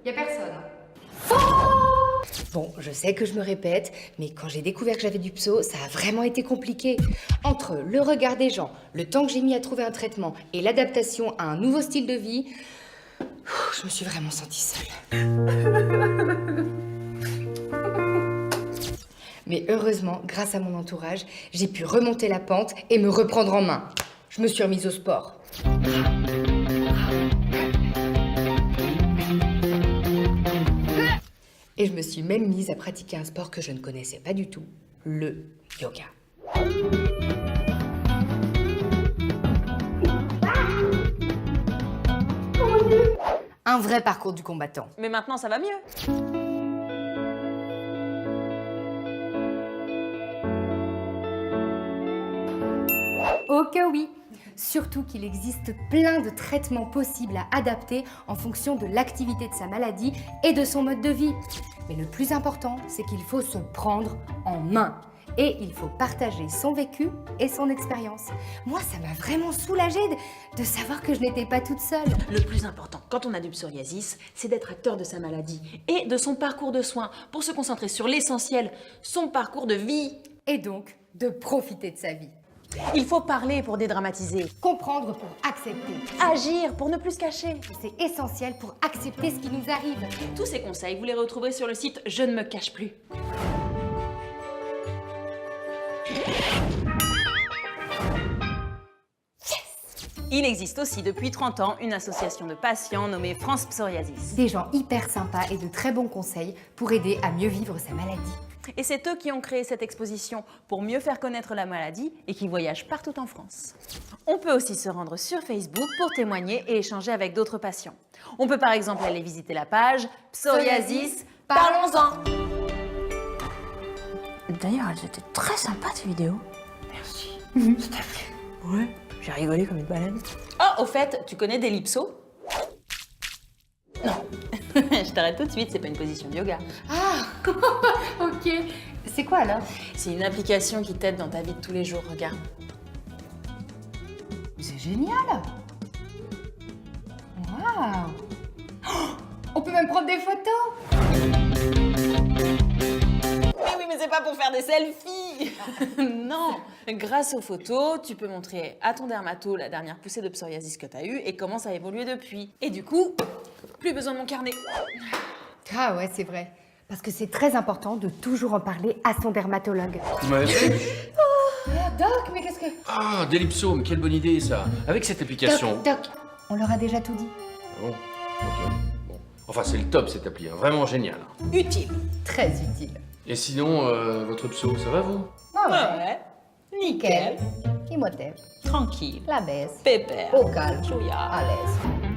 Y a personne. Bon, je sais que je me répète, mais quand j'ai découvert que j'avais du pso, ça a vraiment été compliqué. Entre le regard des gens, le temps que j'ai mis à trouver un traitement et l'adaptation à un nouveau style de vie, je me suis vraiment sentie seule. Mais heureusement, grâce à mon entourage, j'ai pu remonter la pente et me reprendre en main. Je me suis remise au sport. Et je me suis même mise à pratiquer un sport que je ne connaissais pas du tout, le yoga. Un vrai parcours du combattant. Mais maintenant, ça va mieux. Oh que oui! Surtout qu'il existe plein de traitements possibles à adapter en fonction de l'activité de sa maladie et de son mode de vie. Mais le plus important, c'est qu'il faut se prendre en main. Et il faut partager son vécu et son expérience. Moi, ça m'a vraiment soulagée de savoir que je n'étais pas toute seule. Le plus important quand on a du psoriasis, c'est d'être acteur de sa maladie et de son parcours de soins pour se concentrer sur l'essentiel, son parcours de vie. Et donc, de profiter de sa vie. Il faut parler pour dédramatiser, Comprendre pour accepter. agir pour ne plus se cacher. C'est essentiel pour accepter ce qui nous arrive. Tous ces conseils, vous les retrouverez sur le site Je ne me cache plus. Il existe aussi depuis 30 ans une association de patients nommée France Psoriasis. Des gens hyper sympas et de très bons conseils pour aider à mieux vivre sa maladie. Et c'est eux qui ont créé cette exposition pour mieux faire connaître la maladie et qui voyagent partout en France. On peut aussi se rendre sur Facebook pour témoigner et échanger avec d'autres patients. On peut par exemple aller visiter la page Psoriasis, parlons-en. D'ailleurs, elles étaient très sympas tes vidéos. Merci. Ça t'a plu? Ouais, j'ai rigolé comme une baleine. Oh, au fait, tu connais Delipso? Non. Je t'arrête tout de suite, c'est pas une position de yoga. Ah, ok. C'est quoi alors? C'est une application qui t'aide dans ta vie de tous les jours, regarde. C'est génial. Waouh. Oh, on peut même prendre des photos. Mais oui, mais c'est pas pour faire des selfies. Non. Grâce aux photos, tu peux montrer à ton dermato la dernière poussée de psoriasis que t'as eue et comment ça a évolué depuis. Et du coup, plus besoin de mon carnet. Ah ouais, c'est vrai. Parce que c'est très important de toujours en parler à son dermatologue. Vous m'avez fait Ah, Doc, mais qu'est-ce que... Ah, Delipsome, quelle bonne idée ça. Avec cette application. Doc, on leur a déjà tout dit. Bon, ok. Bon. Enfin, c'est le top cette appli, hein. Vraiment génial. Utile. Très utile. Et sinon, votre pso, ça va vous? Ah Ouais. Nickel. Imhotep. Tranquille. La baisse. Pépère. Au calme. Chouïa. À l'aise.